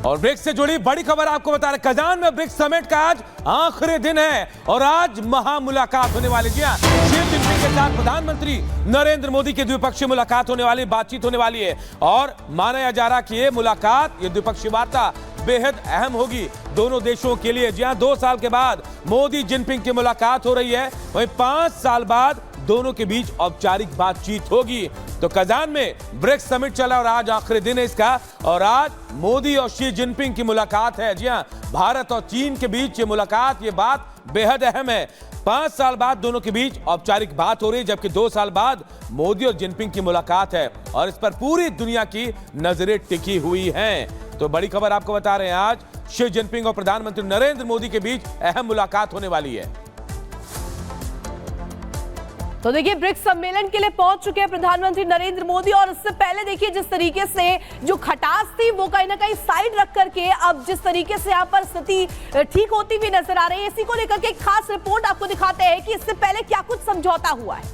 और ब्रिक्स से जुड़ी बड़ी खबर आपको बता रहे, कजान में ब्रिक्स समिट का आज आखिरी दिन है और आज महामुलाकात होने वाली। जी हां, शी जिनपिंग के साथ प्रधानमंत्री नरेंद्र मोदी की द्विपक्षीय मुलाकात होने वाली, बातचीत होने वाली है और माना जा रहा कि ये मुलाकात, ये द्विपक्षीय वार्ता बेहद अहम होगी दोनों देशों के लिए। जी हां, 2 साल के बाद मोदी जिनपिंग की मुलाकात हो रही है, वहीं 5 साल बाद दोनों के बीच औपचारिक बातचीत होगी। तो कजान में ब्रिक्स समिट चला और आज आखिरी दिन है इसका और आज मोदी और शी जिनपिंग की मुलाकात है। जी हां, भारत और चीन के बीच ये मुलाकात, ये बात बेहद अहम है। 5 साल बाद दोनों के बीच औपचारिक बात हो रही है, जबकि 2 साल बाद मोदी और जिनपिंग की मुलाकात है और इस पर पूरी दुनिया की नजरें टिकी हुई हैं। तो बड़ी खबर आपको बता रहे हैं, आज शी जिनपिंग और प्रधानमंत्री नरेंद्र मोदी के बीच अहम मुलाकात होने वाली है। तो देखिए, ब्रिक्स सम्मेलन के लिए पहुंच चुके हैं प्रधानमंत्री नरेंद्र मोदी और इससे पहले देखिए जिस तरीके से जो खटास थी वो कहीं ना कहीं साइड रख करके अब जिस तरीके से यहाँ पर स्थिति ठीक होती हुई नजर आ रही है, इसी को लेकर के एक खास रिपोर्ट आपको दिखाते हैं कि इससे पहले क्या कुछ समझौता हुआ है।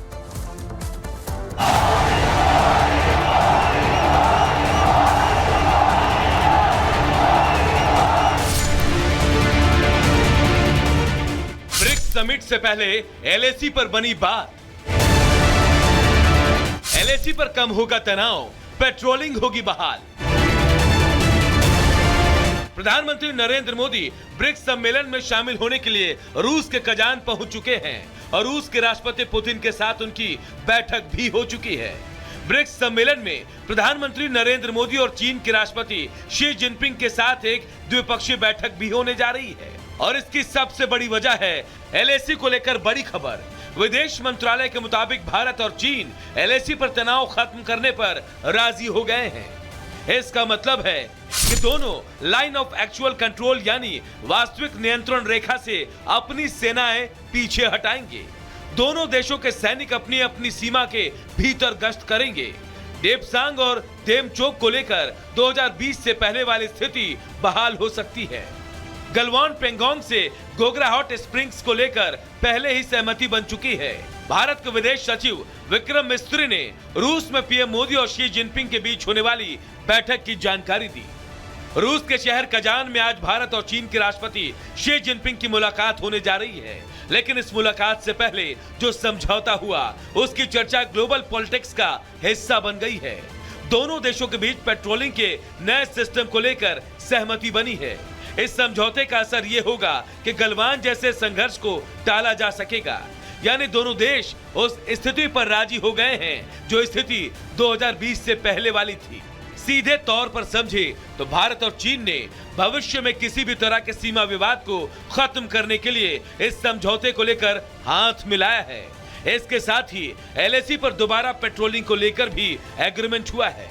ब्रिक्स समिट से पहले एलएसी पर बनी बात, एलएसी पर कम होगा तनाव, पेट्रोलिंग होगी बहाल। प्रधानमंत्री नरेंद्र मोदी ब्रिक्स सम्मेलन में शामिल होने के लिए रूस के कजान पहुंच चुके हैं और रूस के राष्ट्रपति पुतिन के साथ उनकी बैठक भी हो चुकी है। ब्रिक्स सम्मेलन में प्रधानमंत्री नरेंद्र मोदी और चीन के राष्ट्रपति शी जिनपिंग के साथ एक द्विपक्षीय बैठक भी होने जा रही है और इसकी सबसे बड़ी वजह है एलएसी को लेकर बड़ी खबर। विदेश मंत्रालय के मुताबिक भारत और चीन एलएसी पर तनाव खत्म करने पर राजी हो गए हैं। इसका मतलब है कि दोनों लाइन ऑफ एक्चुअल कंट्रोल यानी वास्तविक नियंत्रण रेखा से अपनी सेनाएं पीछे हटाएंगे। दोनों देशों के सैनिक अपनी अपनी सीमा के भीतर गश्त करेंगे। देपसांग और देमचोक को लेकर 2020 से पहले वाली स्थिति बहाल हो सकती है। गलवान पेंगोंग से गोगरा हॉट स्प्रिंग्स को लेकर पहले ही सहमति बन चुकी है। भारत के विदेश सचिव विक्रम मिस्त्री ने रूस में पीएम मोदी और शी जिनपिंग के बीच होने वाली बैठक की जानकारी दी। रूस के शहर कजान में आज भारत और चीन के राष्ट्रपति शी जिनपिंग की मुलाकात होने जा रही है, लेकिन इस मुलाकात से पहले जो समझौता हुआ उसकी चर्चा ग्लोबल पॉलिटिक्स का हिस्सा बन गई है। दोनों देशों के बीच पेट्रोलिंग के नए सिस्टम को लेकर सहमति बनी है। इस समझौते का असर ये होगा कि गलवान जैसे संघर्ष को टाला जा सकेगा, यानी दोनों देश उस स्थिति पर राजी हो गए हैं जो स्थिति 2020 से पहले वाली थी। सीधे तौर पर समझे तो भारत और चीन ने भविष्य में किसी भी तरह के सीमा विवाद को खत्म करने के लिए इस समझौते को लेकर हाथ मिलाया है। इसके साथ ही एलएसी पर दोबारा पेट्रोलिंग को लेकर भी एग्रीमेंट हुआ है।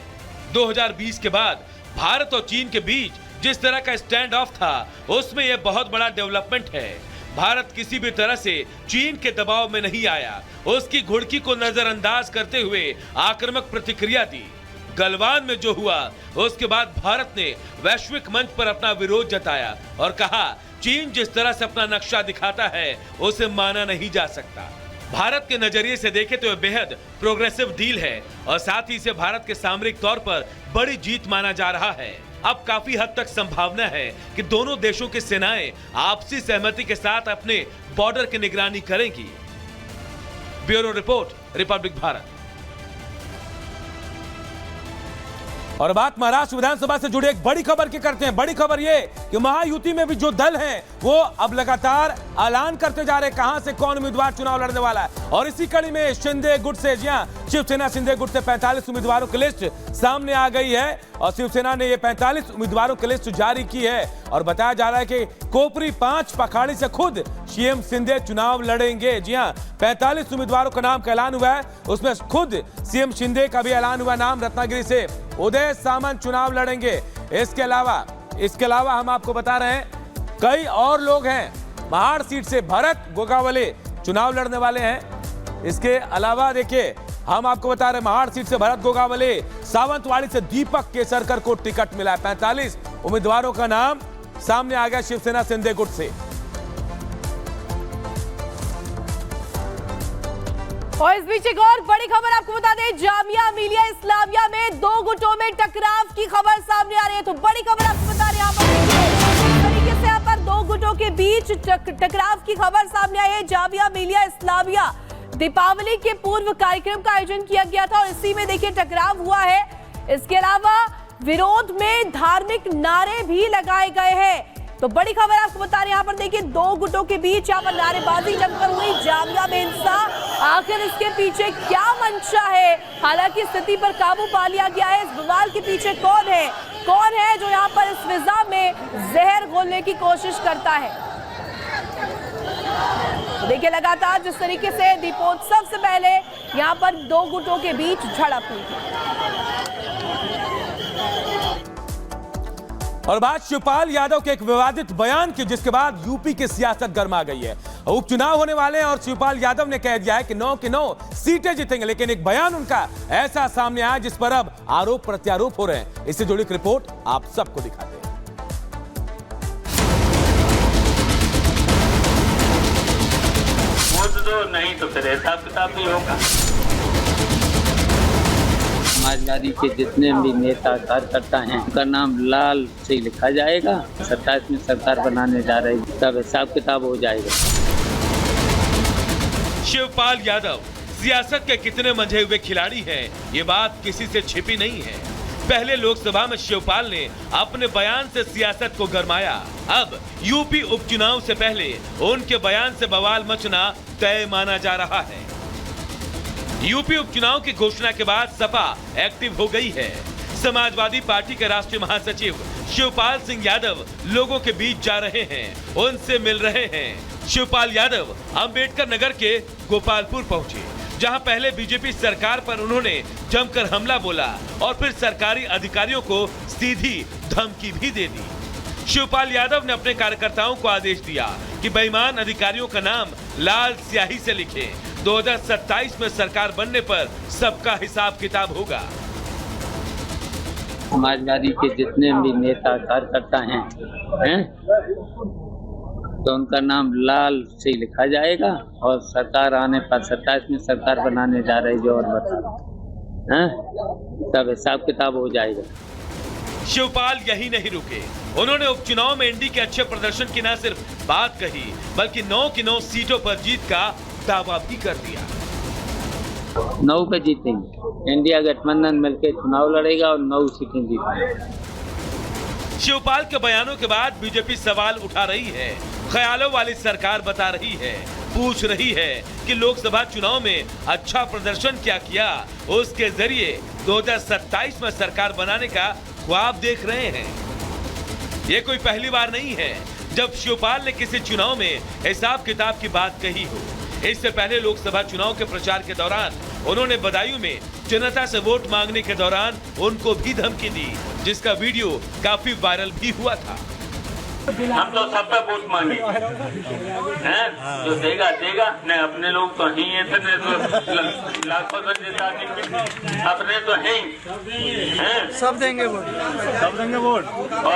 2020 के बाद भारत और चीन के बीच जिस तरह का स्टैंड ऑफ था उसमें यह बहुत बड़ा डेवलपमेंट है। भारत किसी भी तरह से चीन के दबाव में नहीं आया, उसकी घुड़की को नजरअंदाज करते हुए आक्रामक प्रतिक्रिया दी। गलवान में जो हुआ उसके बाद भारत ने वैश्विक मंच पर अपना विरोध जताया और कहा चीन जिस तरह से अपना नक्शा दिखाता है उसे माना नहीं जा सकता। भारत के नजरिए से देखें तो यह बेहद प्रोग्रेसिव डील है और साथ ही इसे भारत के सामरिक तौर पर बड़ी जीत माना जा रहा है। अब काफी हद तक संभावना है कि दोनों देशों की सेनाएं आपसी सहमति के साथ अपने बॉर्डर की निगरानी करेंगी। Bureau report, Republic Bharat. और बात महाराष्ट्र विधानसभा से जुड़ी एक बड़ी खबर की करते हैं। बड़ी खबर ये कि महायुति में भी जो दल हैं वो अब लगातार ऐलान करते जा रहे हैं कहां से कौन उम्मीदवार चुनाव लड़ने वाला है और इसी कड़ी में शिंदे गुट से, जी हां, शिवसेना शिंदे गुट से 45 उम्मीदवारों की लिस्ट सामने आ गई है और शिवसेना ने ये 45 उम्मीदवारों की लिस्ट जारी की है और बताया जा रहा है कि कोपरी 5 पखाड़ी से खुद सीएम शिंदे चुनाव लड़ेंगे। जी हां, 45 उम्मीदवारों का नाम का ऐलान हुआ है, उसमें खुद सीएम शिंदे का भी ऐलान हुआ नाम। रत्नागिरी से उदय सामंत चुनाव लड़ेंगे। इसके अलावा हम आपको बता रहे हैं कई और लोग हैं। महाड़ सीट से भरत गोगावले चुनाव लड़ने वाले हैं। इसके अलावा देखिए हम आपको बता रहे हैं महाड़ सीट से भरत गोगावले, सावंतवाड़ी से दीपक केसरकर को टिकट मिला है। 45 उम्मीदवारों का नाम सामने आ गया शिवसेना शिंदे गुट से। और इस बीच एक और बड़ी खबर आपको बता दें, जामिया मिलिया इस्लामिया में 2 गुटों में टकराव की खबर सामने आ रही है। तो बड़ी खबर आपको बता रहे हैं के बीच टकराव की खबर सामने आई है। जामिया मिलिया इस्लामिया दीपावली के पूर्व कार्यक्रम का आयोजन किया गया था और इसी में देखिए टकराव हुआ है। इसके अलावा विरोध में धार्मिक नारे भी लगाए गए हैं। तो बड़ी खबर आपको बता रहे हैं, यहाँ पर देखिए दो गुटों के बीच यहाँ पर नारेबाजी जमकर हुई, जामिया में हिंसा। आखिर इसके पीछे क्या मंशा है? हालांकि स्थिति पर काबू पा लिया गया है। इस बवाल के पीछे कौन है जो यहाँ पर इस फिजा में जहर घोलने की कोशिश करता है? देखिए लगातार जिस तरीके से दीपोत्सव से पहले यहाँ पर दो गुटों के बीच झड़प हुई। और बात शिवपाल यादव के एक विवादित बयान की, जिसके बाद यूपी की सियासत गर्मा गई है। उपचुनाव होने वाले हैं और शिवपाल यादव ने कह दिया है कि 9 की 9 सीटें जीतेंगे, लेकिन एक बयान उनका ऐसा सामने आया जिस पर अब आरोप प्रत्यारोप हो रहे हैं। इससे जुड़ी एक रिपोर्ट आप सबको दिखाते हैं। वोट दो, नहीं तो फिर हिसाब किताब भी होगा। समाजवादी के जितने भी नेता कार्यकर्ता हैं उनका नाम लाल से लिखा जाएगा। 27 में सरकार बनाने जा रही है, तब हिसाब किताब हो जाएगा। शिवपाल यादव सियासत के कितने मंझे हुए खिलाड़ी हैं, ये बात किसी से छिपी नहीं है। पहले लोकसभा में शिवपाल ने अपने बयान से सियासत को गरमाया। अब यूपी उपचुनाव से पहले उनके बयान से बवाल मचना तय माना जा रहा है। यूपी उपचुनाव की घोषणा के बाद सपा एक्टिव हो गई है। समाजवादी पार्टी के राष्ट्रीय महासचिव शिवपाल सिंह यादव लोगों के बीच जा रहे हैं, उनसे मिल रहे हैं। शिवपाल यादव अंबेडकर नगर के गोपालपुर पहुंचे, जहां पहले बीजेपी सरकार पर उन्होंने जमकर हमला बोला और फिर सरकारी अधिकारियों को सीधी धमकी भी दे दी। शिवपाल यादव ने अपने कार्यकर्ताओं को आदेश दिया कि बेईमान अधिकारियों का नाम लाल स्याही से लिखें। 2027 में सरकार बनने पर सबका हिसाब किताब होगा। समाजवादी के जितने भी नेता कार्यकर्ता हैं तो उनका नाम लाल से लिखा जाएगा और सरकार आने पर 27 में सरकार बनाने जा रही जो और बता तब हिसाब किताब हो जाएगा। शिवपाल यही नहीं रुके, उन्होंने उपचुनाव में एनडीए के अच्छे प्रदर्शन की न सिर्फ बात कही, बल्कि 9 की 9 सीटों पर जीत का दावा भी कर दिया। 9 पे जीतेंगे, इंडिया गठबंधन मिलकर चुनाव लड़ेगा और 9 सीटें जीतेंगे। शिवपाल के बयानों के बाद बीजेपी सवाल उठा रही है, ख्यालों वाली सरकार बता रही है, पूछ रही है कि लोकसभा चुनाव में अच्छा प्रदर्शन क्या किया, उसके जरिए 2027 में सरकार बनाने का ख्वाब देख रहे हैं। ये कोई पहली बार नहीं है जब शिवपाल ने किसी चुनाव में हिसाब किताब की बात कही हो। इससे पहले लोकसभा चुनाव के प्रचार के दौरान उन्होंने बदायूं में जनता से वोट मांगने के दौरान उनको भी धमकी दी, जिसका वीडियो काफी वायरल भी हुआ था। हम तो सब पे वोट मांगे हैं, जो देगा देगा, नहीं अपने लोग तो ही हैं, तो लाखों से देता अपने तो हैं, सब देंगे वोट और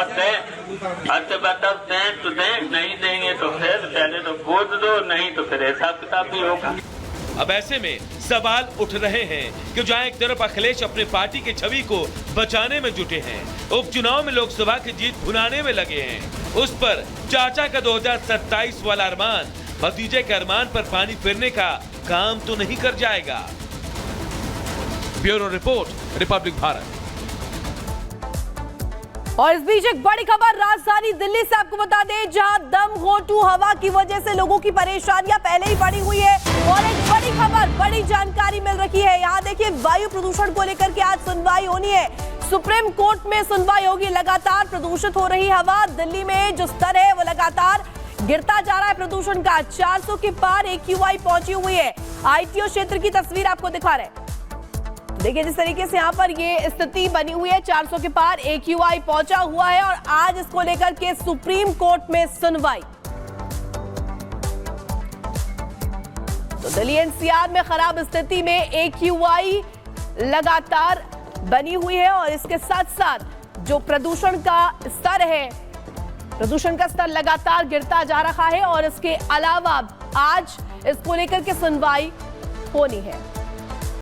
अच्छा बताओ दें तो दें, नहीं देंगे तो फिर पहले तो वोट दो, नहीं तो फिर हिसाब किताब भी होगा। अब ऐसे में सवाल उठ रहे हैं कि जहां एक तरफ अखिलेश अपनी पार्टी की छवि को बचाने में जुटे हैं, उपचुनाव में लोकसभा की जीत भुनाने में लगे हैं, उस पर चाचा का 2027 वाला अरमान भतीजे के अरमान पर पानी फिरने का काम तो नहीं कर जाएगा। Bureau report, Republic Bharat. और इस बीच एक बड़ी खबर राजधानी दिल्ली से आपको बता दें, जहां दम घोंटू हवा की वजह से लोगों की परेशानियां पहले ही बढ़ी हुई है। और एक बड़ी खबर, बड़ी जानकारी मिल रही है। यहाँ देखिए वायु प्रदूषण को लेकर के आज सुनवाई होनी है, सुप्रीम कोर्ट में सुनवाई होगी। लगातार प्रदूषित हो रही हवा, दिल्ली में जो स्तर है वो लगातार गिरता जा रहा है प्रदूषण का। 400 के पार AQI पहुंची हुई है। ITO क्षेत्र की तस्वीर आपको दिखा रहे हैं। देखिए जिस तरीके से यहाँ पर ये स्थिति बनी हुई है, 400 के पार AQI पहुंचा हुआ है और आज इसको लेकर के सुप्रीम कोर्ट में सुनवाई। तो दिल्ली NCR में खराब स्थिति में AQI लगातार बनी हुई है और इसके साथ साथ जो प्रदूषण का स्तर है, प्रदूषण का स्तर लगातार गिरता जा रहा है और इसके अलावा आज इसको लेकर के सुनवाई होनी है।